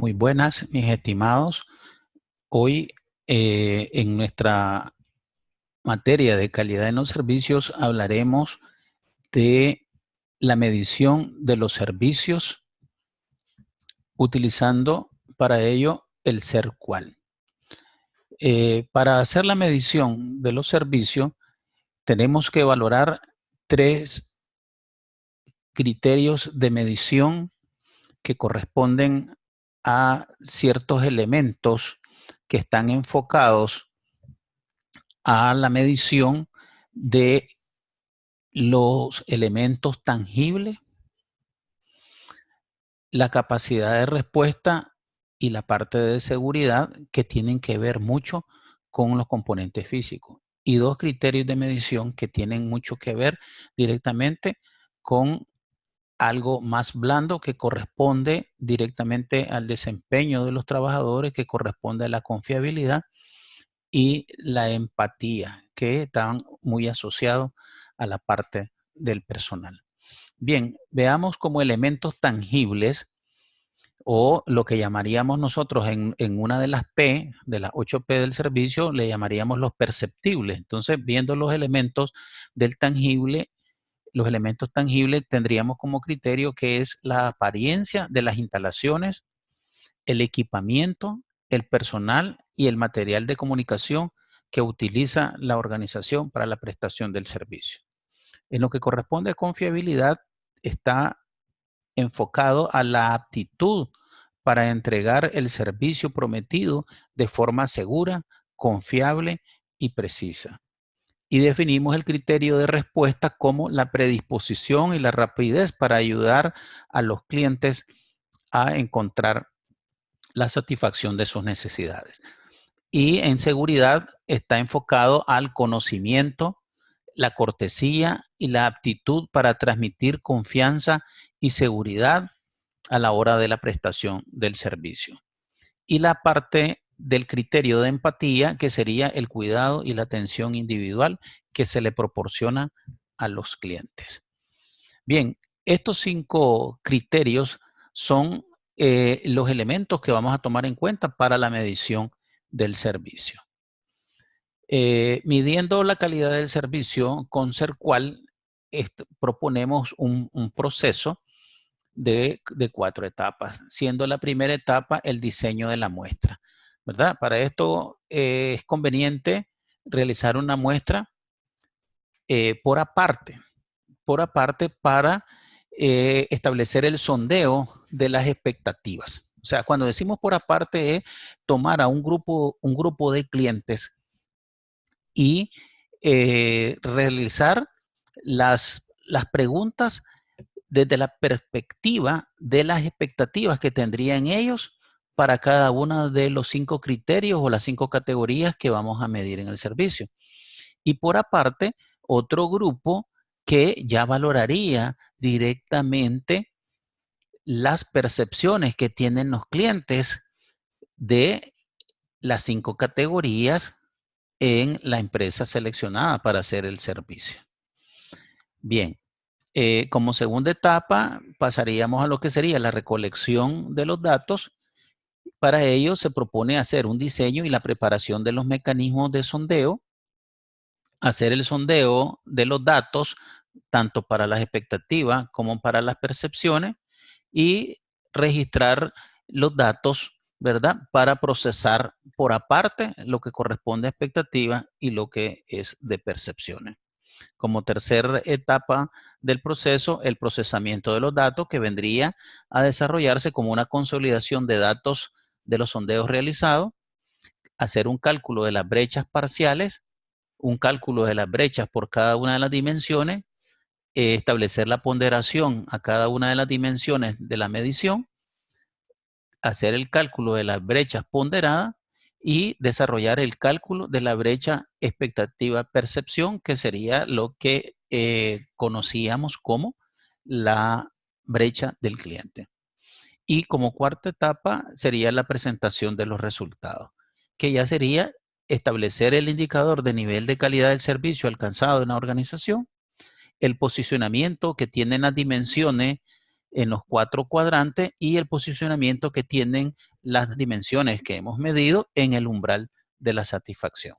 Muy buenas, mis estimados. Hoy en nuestra materia de calidad en los servicios hablaremos de la medición de los servicios utilizando para ello el ser cual. Para hacer la medición de los servicios tenemos que valorar tres criterios de medición que corresponden a ciertos elementos que están enfocados a la medición de los elementos tangibles, la capacidad de respuesta y la parte de seguridad, que tienen que ver mucho con los componentes físicos. Y dos criterios de medición que tienen mucho que ver directamente con algo más blando, que corresponde directamente al desempeño de los trabajadores, que corresponde a la confiabilidad y la empatía, que están muy asociados a la parte del personal. Bien, veamos como elementos tangibles, o lo que llamaríamos nosotros en una de las P, de las 8P del servicio, le llamaríamos los perceptibles. Entonces, viendo los elementos del tangible, los elementos tangibles tendríamos como criterio que es la apariencia de las instalaciones, el equipamiento, el personal y el material de comunicación que utiliza la organización para la prestación del servicio. En lo que corresponde a confiabilidad, está enfocado a la aptitud para entregar el servicio prometido de forma segura, confiable y precisa. Y definimos el criterio de respuesta como la predisposición y la rapidez para ayudar a los clientes a encontrar la satisfacción de sus necesidades. Y en seguridad está enfocado al conocimiento, la cortesía y la aptitud para transmitir confianza y seguridad a la hora de la prestación del servicio. Y la parte del criterio de empatía, que sería el cuidado y la atención individual que se le proporciona a los clientes. Bien, estos 5 criterios son los elementos que vamos a tomar en cuenta para la medición del servicio. Midiendo la calidad del servicio con SERCUAL, proponemos un proceso de 4 etapas, siendo la primera etapa el diseño de la muestra, ¿verdad? Para esto es conveniente realizar una muestra por aparte para establecer el sondeo de las expectativas. O sea, cuando decimos por aparte es tomar a un grupo de clientes y realizar las preguntas desde la perspectiva de las expectativas que tendrían ellos para cada uno de los 5 criterios o las 5 categorías que vamos a medir en el servicio. Y por aparte, otro grupo que ya valoraría directamente las percepciones que tienen los clientes de las 5 categorías en la empresa seleccionada para hacer el servicio. Bien, como segunda etapa pasaríamos a lo que sería la recolección de los datos. Para ello se propone hacer un diseño y la preparación de los mecanismos de sondeo, hacer el sondeo de los datos tanto para las expectativas como para las percepciones y registrar los datos, ¿verdad? Para procesar por aparte lo que corresponde a expectativas y lo que es de percepciones. Como tercera etapa del proceso, el procesamiento de los datos, que vendría a desarrollarse como una consolidación de datos de los sondeos realizados, hacer un cálculo de las brechas parciales, un cálculo de las brechas por cada una de las dimensiones, establecer la ponderación a cada una de las dimensiones de la medición, hacer el cálculo de las brechas ponderadas y desarrollar el cálculo de la brecha expectativa-percepción, que sería lo que conocíamos como la brecha del cliente. Y como cuarta etapa sería la presentación de los resultados, que ya sería establecer el indicador de nivel de calidad del servicio alcanzado en la organización, el posicionamiento que tienen las dimensiones en los 4 cuadrantes y el posicionamiento que tienen las dimensiones que hemos medido en el umbral de la satisfacción.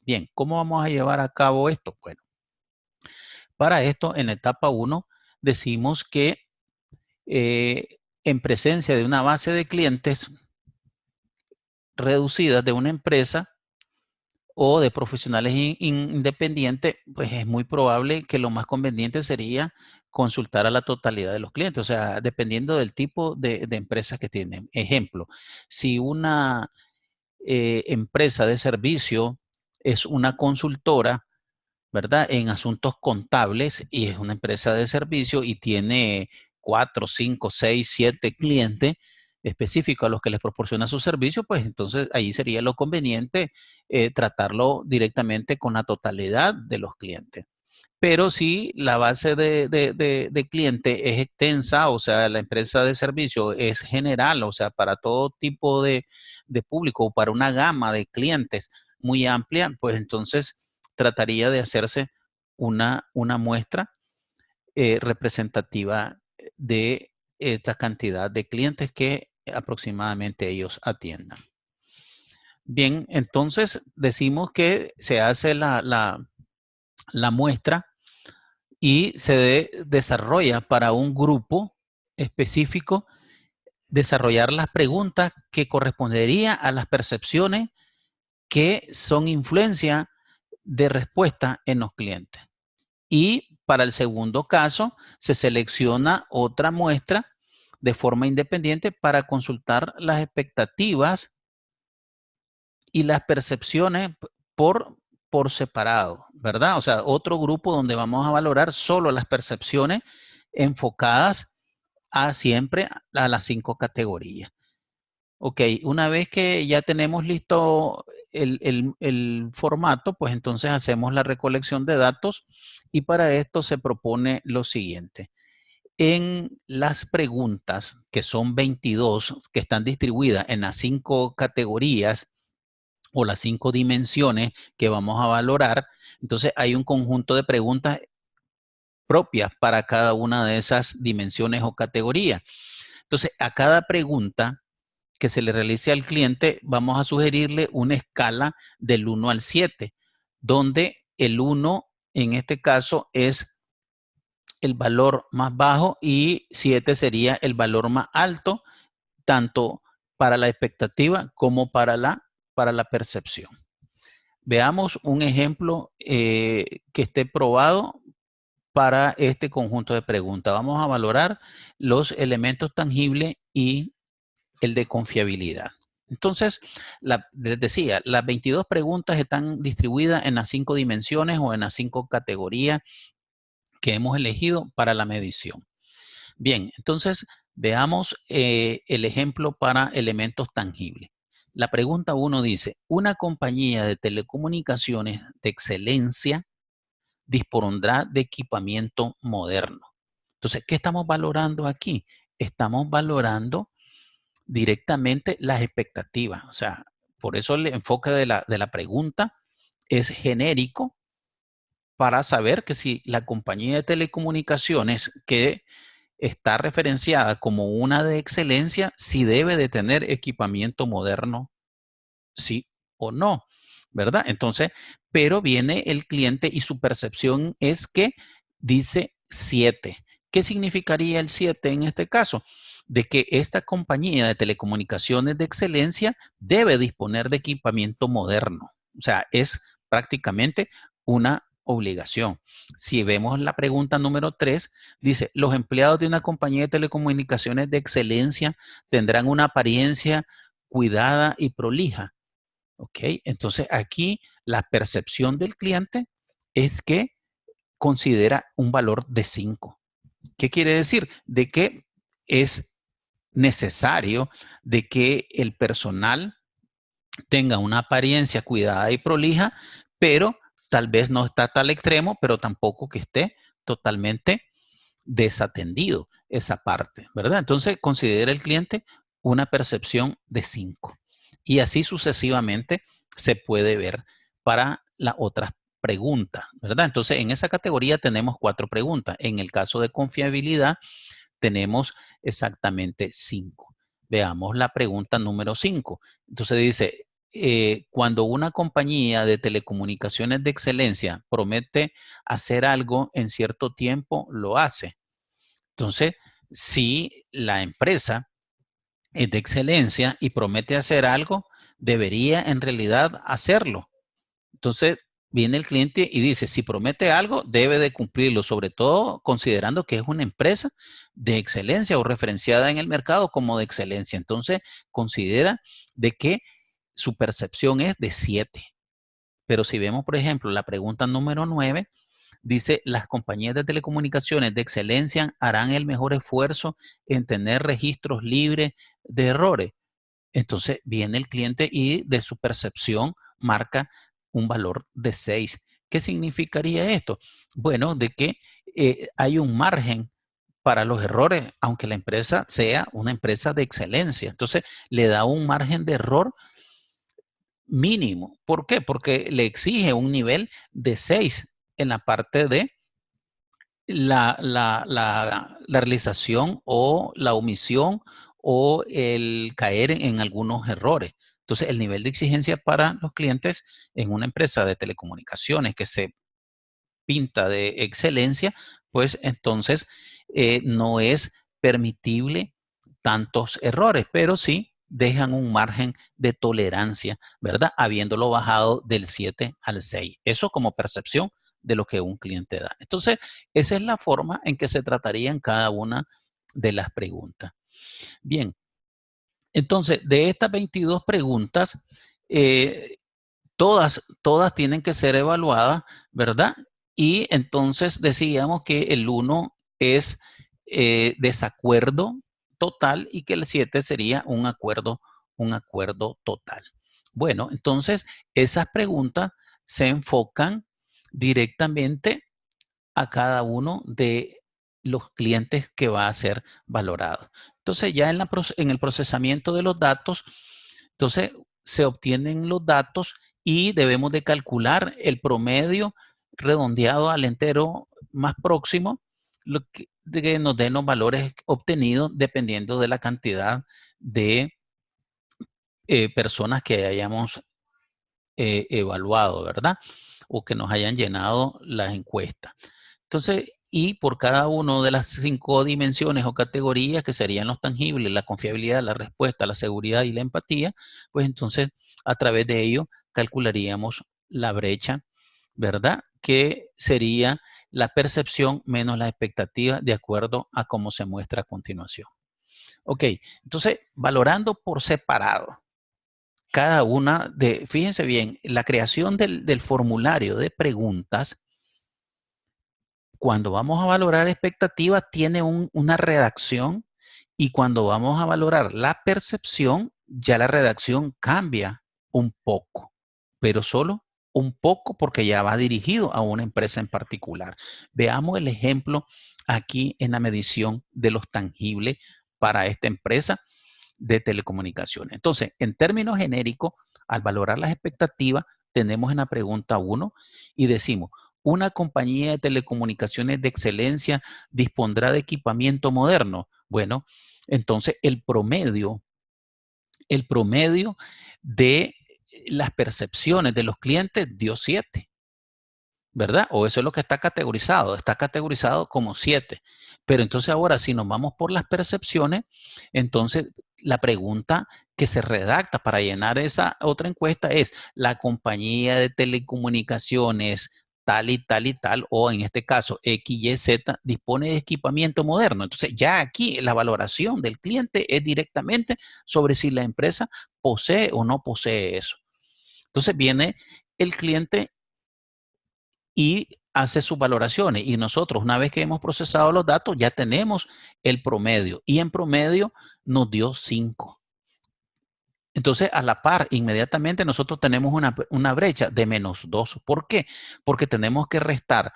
Bien, ¿cómo vamos a llevar a cabo esto? Bueno, para esto, en la etapa 1, decimos que en presencia de una base de clientes reducida de una empresa o de profesionales independientes, pues es muy probable que lo más conveniente sería consultar a la totalidad de los clientes, o sea, dependiendo del tipo de empresas que tienen. Ejemplo, si una empresa de servicio es una consultora, ¿verdad? En asuntos contables y es una empresa de servicio y tiene 4, 5, 6, 7 clientes específicos a los que les proporciona su servicio, pues entonces ahí sería lo conveniente tratarlo directamente con la totalidad de los clientes. Pero si la base de cliente es extensa, o sea, la empresa de servicio es general, o sea, para todo tipo de público o para una gama de clientes muy amplia, pues entonces trataría de hacerse una muestra representativa de esta cantidad de clientes que aproximadamente ellos atiendan. Bien, entonces decimos que se hace la muestra y se desarrolla para un grupo específico, desarrollar las preguntas que correspondería a las percepciones que son influencia de respuesta en los clientes. Y para el segundo caso, se selecciona otra muestra de forma independiente para consultar las expectativas y las percepciones por separado, ¿verdad? O sea, otro grupo donde vamos a valorar solo las percepciones enfocadas a siempre a las 5 categorías. Ok, una vez que ya tenemos listo el formato, pues entonces hacemos la recolección de datos y para esto se propone lo siguiente. En las preguntas, que son 22, que están distribuidas en las 5 categorías o las 5 dimensiones que vamos a valorar, entonces hay un conjunto de preguntas propias para cada una de esas dimensiones o categorías. Entonces, a cada pregunta que se le realice al cliente, vamos a sugerirle una escala del 1 al 7, donde el 1 en este caso es el valor más bajo y 7 sería el valor más alto, tanto para la expectativa como para la percepción. Veamos un ejemplo que esté probado para este conjunto de preguntas. Vamos a valorar los elementos tangibles y el de confiabilidad. Entonces, les decía, las 22 preguntas están distribuidas en las 5 dimensiones o en las 5 categorías que hemos elegido para la medición. Bien, entonces veamos el ejemplo para elementos tangibles. La pregunta 1 dice, una compañía de telecomunicaciones de excelencia dispondrá de equipamiento moderno. Entonces, ¿qué estamos valorando aquí? Estamos valorando directamente las expectativas. O sea, por eso el enfoque de la pregunta es genérico para saber que si la compañía de telecomunicaciones que está referenciada como una de excelencia, si debe de tener equipamiento moderno, sí o no, ¿verdad? Entonces, pero viene el cliente y su percepción es que dice 7. ¿Qué significaría el 7 en este caso? De que esta compañía de telecomunicaciones de excelencia debe disponer de equipamiento moderno. O sea, es prácticamente una obligación. Si vemos la pregunta número 3, dice, los empleados de una compañía de telecomunicaciones de excelencia tendrán una apariencia cuidada y prolija. ¿Ok? Entonces aquí la percepción del cliente es que considera un valor de 5. ¿Qué quiere decir? De que es necesario de que el personal tenga una apariencia cuidada y prolija, pero tal vez no está a tal extremo, pero tampoco que esté totalmente desatendido esa parte, ¿verdad? Entonces considera el cliente una percepción de 5 y así sucesivamente se puede ver para las otras preguntas, ¿verdad? Entonces en esa categoría tenemos 4 preguntas. En el caso de confiabilidad tenemos exactamente 5. Veamos la pregunta número 5. Entonces dice, cuando una compañía de telecomunicaciones de excelencia promete hacer algo en cierto tiempo, lo hace. Entonces, si la empresa es de excelencia y promete hacer algo, debería en realidad hacerlo. Entonces, viene el cliente y dice, si promete algo, debe de cumplirlo, sobre todo considerando que es una empresa de excelencia o referenciada en el mercado como de excelencia. Entonces, considera de que su percepción es de 7. Pero si vemos, por ejemplo, la pregunta número 9, dice, las compañías de telecomunicaciones de excelencia harán el mejor esfuerzo en tener registros libres de errores. Entonces viene el cliente y de su percepción marca un valor de 6. ¿Qué significaría esto? Bueno, de que hay un margen para los errores, aunque la empresa sea una empresa de excelencia. Entonces le da un margen de error mínimo. ¿Por qué? Porque le exige un nivel de 6 en la parte de la realización o la omisión o el caer en algunos errores. Entonces, el nivel de exigencia para los clientes en una empresa de telecomunicaciones que se pinta de excelencia, pues entonces no es permitible tantos errores, pero sí dejan un margen de tolerancia, ¿verdad? Habiéndolo bajado del 7 al 6. Eso como percepción de lo que un cliente da. Entonces, esa es la forma en que se trataría en cada una de las preguntas. Bien, entonces, de estas 22 preguntas, eh, todas tienen que ser evaluadas, ¿verdad? Y entonces decíamos que el 1 es desacuerdo total y que el 7 sería un acuerdo total. Bueno, entonces esas preguntas se enfocan directamente a cada uno de los clientes que va a ser valorado. Entonces ya en el procesamiento de los datos, entonces se obtienen los datos y debemos de calcular el promedio redondeado al entero más próximo, lo que nos den los valores obtenidos dependiendo de la cantidad de personas que hayamos evaluado, ¿verdad? O que nos hayan llenado las encuestas. Entonces, y por cada una de las 5 dimensiones o categorías que serían los tangibles, la confiabilidad, la respuesta, la seguridad y la empatía, pues entonces a través de ello calcularíamos la brecha, ¿verdad? Que sería la percepción menos la expectativa de acuerdo a cómo se muestra a continuación. Ok, entonces valorando por separado cada una de, fíjense bien, la creación del formulario de preguntas, cuando vamos a valorar expectativa, tiene una redacción y cuando vamos a valorar la percepción, ya la redacción cambia un poco, pero solo un poco porque ya va dirigido a una empresa en particular. Veamos el ejemplo aquí en la medición de los tangibles para esta empresa de telecomunicaciones. Entonces, en términos genéricos, al valorar las expectativas, tenemos en la pregunta 1 y decimos, ¿una compañía de telecomunicaciones de excelencia dispondrá de equipamiento moderno? Bueno, entonces el promedio de las percepciones de los clientes dio 7. ¿Verdad? O eso es lo que está categorizado como 7. Pero entonces ahora, si nos vamos por las percepciones, entonces la pregunta que se redacta para llenar esa otra encuesta es, ¿la compañía de telecomunicaciones tal y tal, o en este caso X, Y, Z, dispone de equipamiento moderno? Entonces ya aquí la valoración del cliente es directamente sobre si la empresa posee o no posee eso. Entonces viene el cliente y hace sus valoraciones. Y nosotros, una vez que hemos procesado los datos, ya tenemos el promedio. Y en promedio nos dio 5. Entonces, a la par, inmediatamente nosotros tenemos una brecha de -2. ¿Por qué? Porque tenemos que restar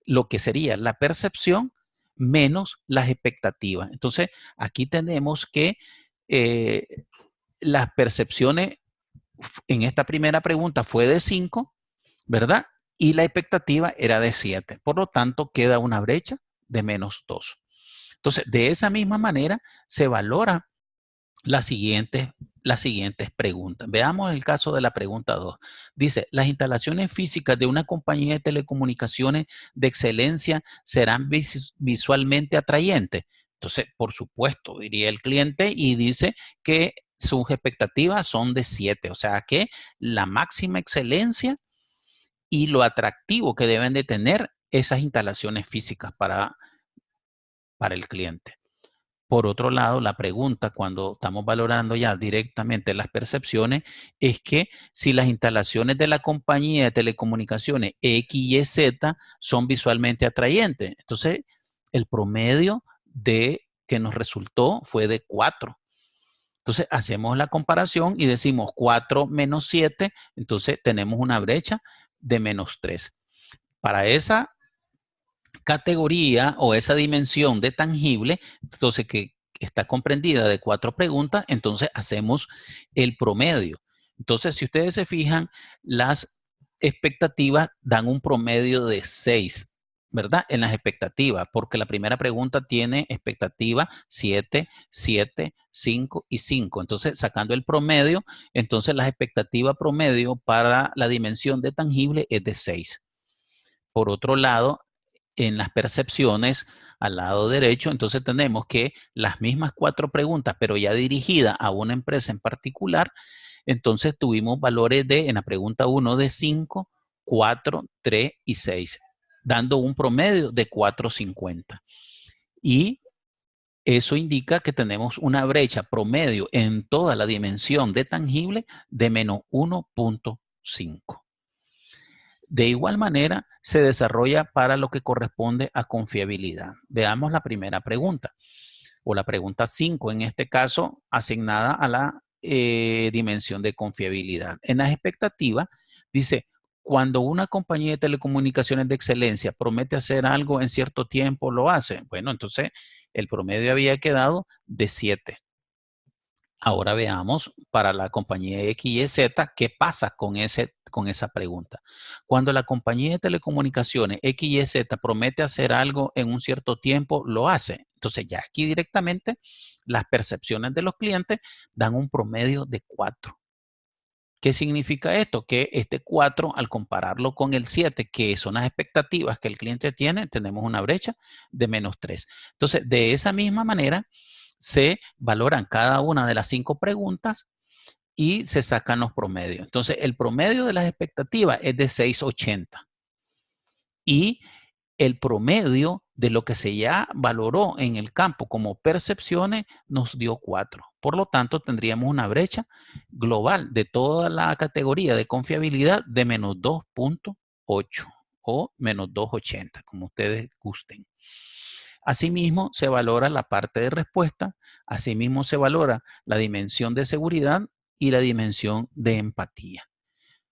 lo que sería la percepción menos las expectativas. Entonces, aquí tenemos que las percepciones en esta primera pregunta fue de 5, ¿verdad? Y la expectativa era de 7. Por lo tanto, queda una brecha de -2. Entonces, de esa misma manera se valora las siguientes preguntas. Veamos el caso de la pregunta 2. Dice, las instalaciones físicas de una compañía de telecomunicaciones de excelencia serán visualmente atrayentes. Entonces, por supuesto, diría el cliente y dice que sus expectativas son de 7, o sea que la máxima excelencia y lo atractivo que deben de tener esas instalaciones físicas para el cliente. Por otro lado, la pregunta cuando estamos valorando ya directamente las percepciones es que si las instalaciones de la compañía de telecomunicaciones X, Y, Z son visualmente atrayentes. Entonces, el promedio de que nos resultó fue de 4. Entonces, hacemos la comparación y decimos 4 menos 7, entonces tenemos una brecha de menos 3. Para esa categoría o esa dimensión de tangible, entonces que está comprendida de 4 preguntas, entonces hacemos el promedio. Entonces, si ustedes se fijan, las expectativas dan un promedio de 6, ¿verdad? En las expectativas, porque la primera pregunta tiene expectativa 7, 7, 5 y 5. Entonces, sacando el promedio, entonces la expectativa promedio para la dimensión de tangible es de 6. Por otro lado, en las percepciones, al lado derecho, entonces tenemos que las mismas 4 preguntas, pero ya dirigidas a una empresa en particular, entonces tuvimos valores en la pregunta 1 de 5, 4, 3 y 6, dando un promedio de 4.50. Y eso indica que tenemos una brecha promedio en toda la dimensión de tangible de menos 1.5. De igual manera, se desarrolla para lo que corresponde a confiabilidad. Veamos la primera pregunta, o la pregunta 5, en este caso, asignada a la dimensión de confiabilidad. En las expectativas, dice, cuando una compañía de telecomunicaciones de excelencia promete hacer algo en cierto tiempo, lo hace. Bueno, entonces, el promedio había quedado de 7. Ahora veamos para la compañía X, Y, Z, ¿qué pasa con esa pregunta? Cuando la compañía de telecomunicaciones X, Y, Z promete hacer algo en un cierto tiempo, lo hace. Entonces ya aquí directamente las percepciones de los clientes dan un promedio de 4. ¿Qué significa esto? Que este 4, al compararlo con el 7, que son las expectativas que el cliente tiene, tenemos una brecha de menos 3. Entonces, de esa misma manera, se valoran cada una de las 5 preguntas y se sacan los promedios. Entonces, el promedio de las expectativas es de 6.80 y el promedio de lo que se ya valoró en el campo como percepciones nos dio 4. Por lo tanto, tendríamos una brecha global de toda la categoría de confiabilidad de menos 2.8 o menos 2.80, como ustedes gusten. Asimismo, se valora la parte de respuesta, asimismo se valora la dimensión de seguridad y la dimensión de empatía.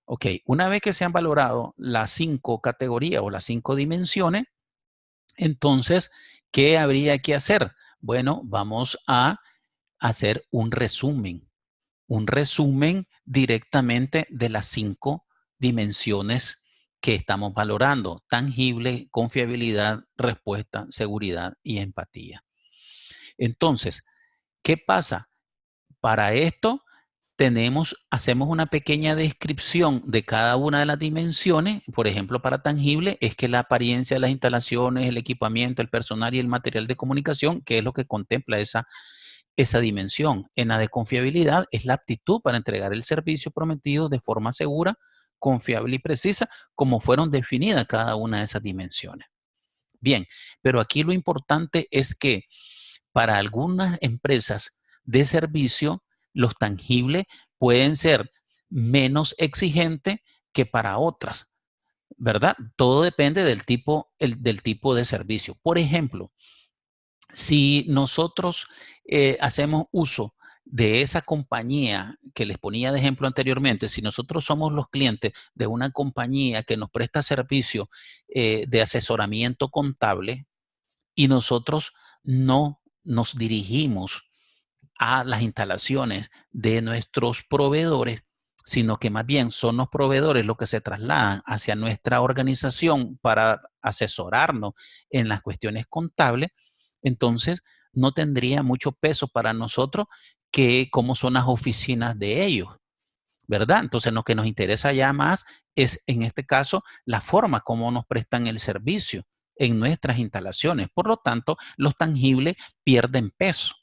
Ok, una vez que se han valorado las 5 categorías o las 5 dimensiones, entonces, ¿qué habría que hacer? Bueno, vamos a hacer un resumen directamente de las 5 dimensiones que estamos valorando: tangible, confiabilidad, respuesta, seguridad y empatía. Entonces, ¿qué pasa? Para esto hacemos una pequeña descripción de cada una de las dimensiones. Por ejemplo, para tangible es que la apariencia de las instalaciones, el equipamiento, el personal y el material de comunicación, que es lo que contempla esa dimensión. En la de confiabilidad es la aptitud para entregar el servicio prometido de forma segura, confiable y precisa, como fueron definidas cada una de esas dimensiones. Bien, pero aquí lo importante es que para algunas empresas de servicio, los tangibles pueden ser menos exigentes que para otras, ¿verdad? Todo depende del tipo de servicio. Por ejemplo, si nosotros hacemos uso de esa compañía que les ponía de ejemplo anteriormente, si nosotros somos los clientes de una compañía que nos presta servicio de asesoramiento contable y nosotros no nos dirigimos a las instalaciones de nuestros proveedores, sino que más bien son los proveedores los que se trasladan hacia nuestra organización para asesorarnos en las cuestiones contables, entonces no tendría mucho peso para nosotros que cómo son las oficinas de ellos, ¿verdad? Entonces lo que nos interesa ya más es, en este caso, la forma como nos prestan el servicio en nuestras instalaciones. Por lo tanto, los tangibles pierden peso.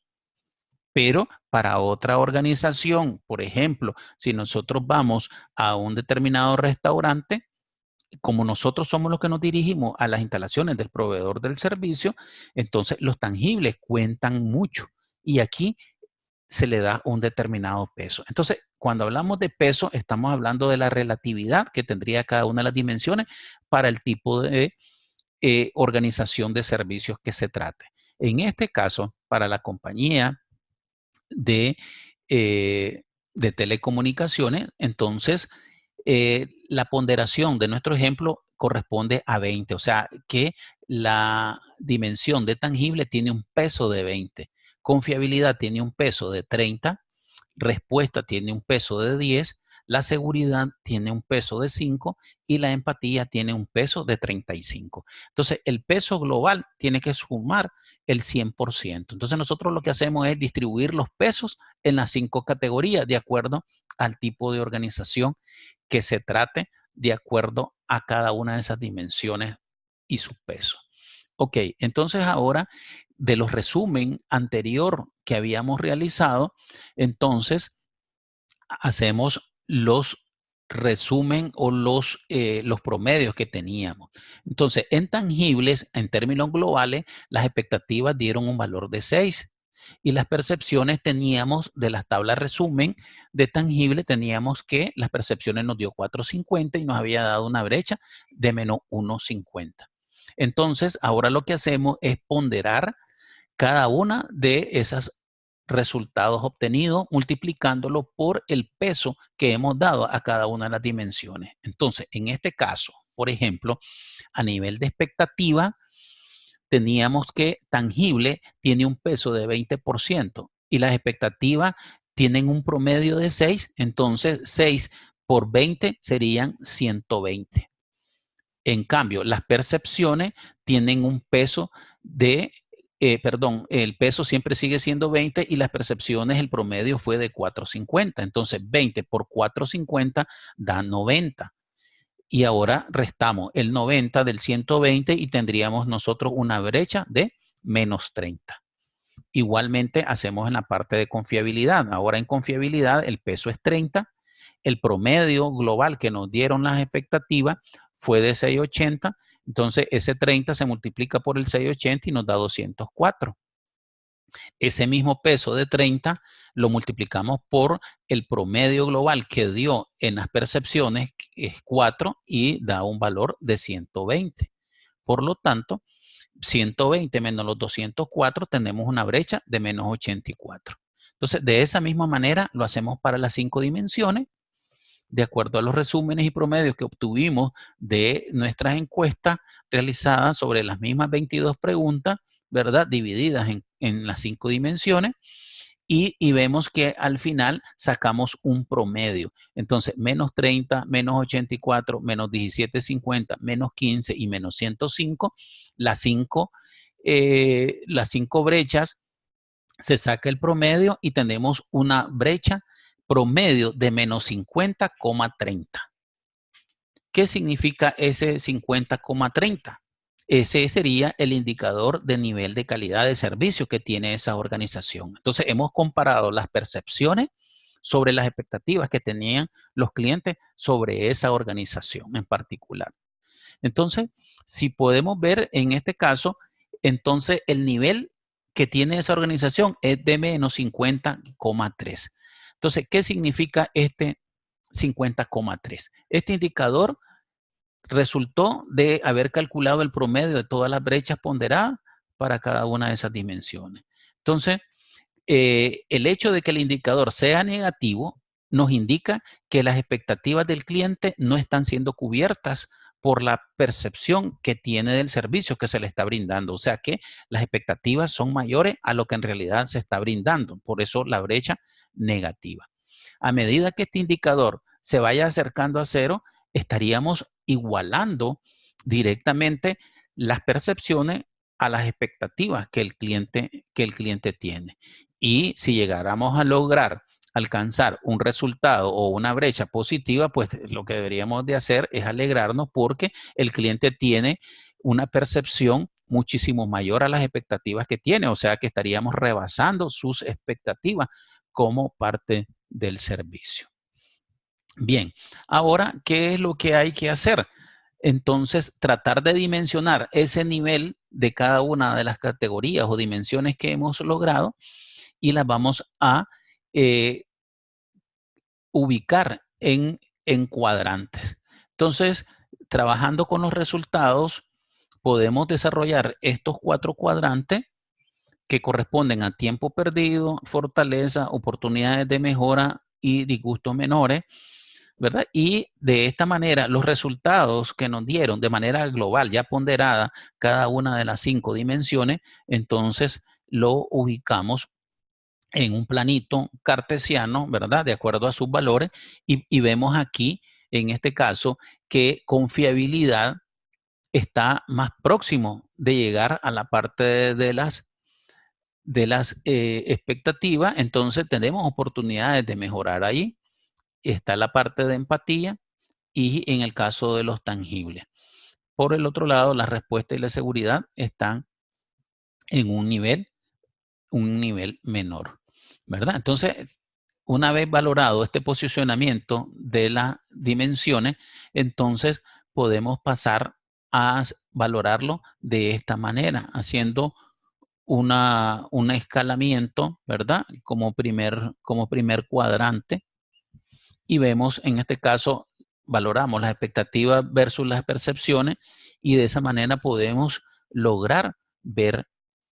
Pero para otra organización, por ejemplo, si nosotros vamos a un determinado restaurante, como nosotros somos los que nos dirigimos a las instalaciones del proveedor del servicio, entonces los tangibles cuentan mucho. Y aquí se le da un determinado peso. Entonces, cuando hablamos de peso, estamos hablando de la relatividad que tendría cada una de las dimensiones para el tipo de organización de servicios que se trate. En este caso, para la compañía de, de telecomunicaciones, entonces la ponderación de nuestro ejemplo corresponde a 20, o sea que la dimensión de tangible tiene un peso de 20, confiabilidad tiene un peso de 30, respuesta tiene un peso de 10, la seguridad tiene un peso de 5 y la empatía tiene un peso de 35. Entonces, el peso global tiene que sumar el 100%. Entonces, nosotros lo que hacemos es distribuir los pesos en las 5 categorías de acuerdo al tipo de organización que se trate, de acuerdo a cada una de esas dimensiones y su peso. Ok, entonces ahora de los resumen anterior que habíamos realizado, entonces hacemos los resumen o los promedios que teníamos. Entonces, en tangibles, en términos globales, las expectativas dieron un valor de 6 y las percepciones teníamos de las tablas resumen de tangible, teníamos que las percepciones nos dio 4.50 y nos había dado una brecha de menos 1.50. Entonces, ahora lo que hacemos es ponderar cada una de esas resultados obtenidos, multiplicándolo por el peso que hemos dado a cada una de las dimensiones. Entonces, en este caso, por ejemplo, a nivel de expectativa, teníamos que tangible tiene un peso de 20% y las expectativas tienen un promedio de 6, entonces 6 por 20 serían 120. En cambio, las percepciones tienen un peso de, el peso siempre sigue siendo 20 y las percepciones, el promedio fue de 4.50. Entonces, 20 por 4.50 da 90. Y ahora restamos el 90 del 120 y tendríamos nosotros una brecha de menos 30. Igualmente hacemos en la parte de confiabilidad. Ahora en confiabilidad el peso es 30. El promedio global que nos dieron las expectativas fue de 680. Entonces ese 30 se multiplica por el 680 y nos da 204. Ese mismo peso de 30 lo multiplicamos por el promedio global que dio en las percepciones, que es 4, y da un valor de 120. Por lo tanto, 120 menos los 204 tenemos una brecha de menos 84. Entonces, de esa misma manera lo hacemos para las 5 dimensiones, de acuerdo a los resúmenes y promedios que obtuvimos de nuestras encuestas realizadas sobre las mismas 22 preguntas, ¿verdad? Divididas en las 5 dimensiones. Y vemos que al final sacamos un promedio. Entonces, menos 30, menos 84, menos 17.50, menos 15 y menos 105, las 5 brechas, se saca el promedio y tenemos una brecha promedio de menos 50,30. ¿Qué significa ese 50,30? Ese sería el indicador de nivel de calidad de servicio que tiene esa organización. Entonces, hemos comparado las percepciones sobre las expectativas que tenían los clientes sobre esa organización en particular. Entonces, si podemos ver en este caso, entonces el nivel que tiene esa organización es de menos 50,3. Entonces, ¿qué significa este 50,3? Este indicador resultó de haber calculado el promedio de todas las brechas ponderadas para cada una de esas dimensiones. Entonces, el hecho de que el indicador sea negativo nos indica que las expectativas del cliente no están siendo cubiertas por la percepción que tiene del servicio que se le está brindando. O sea que las expectativas son mayores a lo que en realidad se está brindando. Por eso la brecha negativa. A medida que este indicador se vaya acercando a cero, estaríamos igualando directamente las percepciones a las expectativas que el cliente tiene. Y si llegáramos a lograr alcanzar un resultado o una brecha positiva, pues lo que deberíamos de hacer es alegrarnos porque el cliente tiene una percepción muchísimo mayor a las expectativas que tiene, o sea que estaríamos rebasando sus expectativas como parte del servicio. Bien, ahora, ¿qué es lo que hay que hacer? Entonces, tratar de dimensionar ese nivel de cada una de las categorías o dimensiones que hemos logrado y las vamos a eh, ubicar en cuadrantes. Entonces, trabajando con los resultados, podemos desarrollar estos 4 cuadrantes que corresponden a tiempo perdido, fortaleza, oportunidades de mejora y disgustos menores, ¿verdad? Y de esta manera, los resultados que nos dieron de manera global, ya ponderada, cada una de las 5 dimensiones, entonces lo ubicamos en un planito cartesiano, ¿verdad? De acuerdo a sus valores, y vemos aquí, en este caso, que con fiabilidad está más próximo de llegar a la parte de las expectativas, entonces tenemos oportunidades de mejorar ahí. Está la parte de empatía y en el caso de los tangibles. Por el otro lado, la respuesta y la seguridad están en un nivel menor, ¿verdad? Entonces, una vez valorado este posicionamiento de las dimensiones, entonces podemos pasar a valorarlo de esta manera, haciendo un escalamiento, ¿verdad? Como primer cuadrante y vemos en este caso, valoramos las expectativas versus las percepciones y de esa manera podemos lograr ver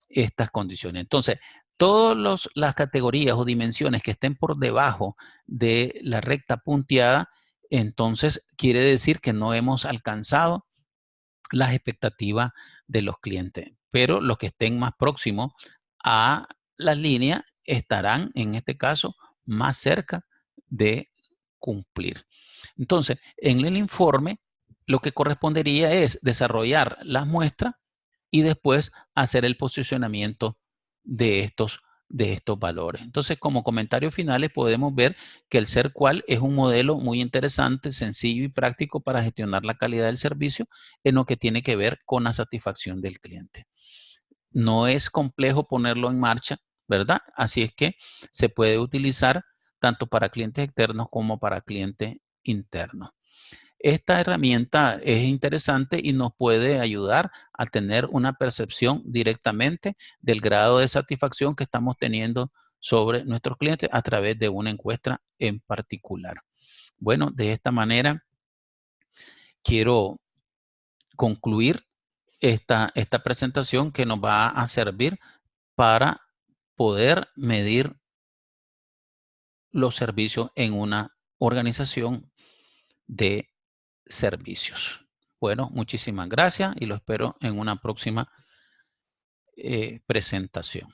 estas condiciones. Entonces, todas las categorías o dimensiones que estén por debajo de la recta punteada, entonces quiere decir que no hemos alcanzado las expectativas de los clientes. Pero los que estén más próximos a las líneas estarán, en este caso, más cerca de cumplir. Entonces, en el informe, lo que correspondería es desarrollar las muestras y después hacer el posicionamiento de estos valores. Entonces, como comentarios finales, podemos ver que el ser cual es un modelo muy interesante, sencillo y práctico para gestionar la calidad del servicio en lo que tiene que ver con la satisfacción del cliente. No es complejo ponerlo en marcha, ¿verdad? Así es que se puede utilizar tanto para clientes externos como para clientes internos. Esta herramienta es interesante y nos puede ayudar a tener una percepción directamente del grado de satisfacción que estamos teniendo sobre nuestros clientes a través de una encuesta en particular. Bueno, de esta manera quiero concluir esta presentación que nos va a servir para poder medir los servicios en una organización de servicios. Bueno, muchísimas gracias y lo espero en una próxima presentación.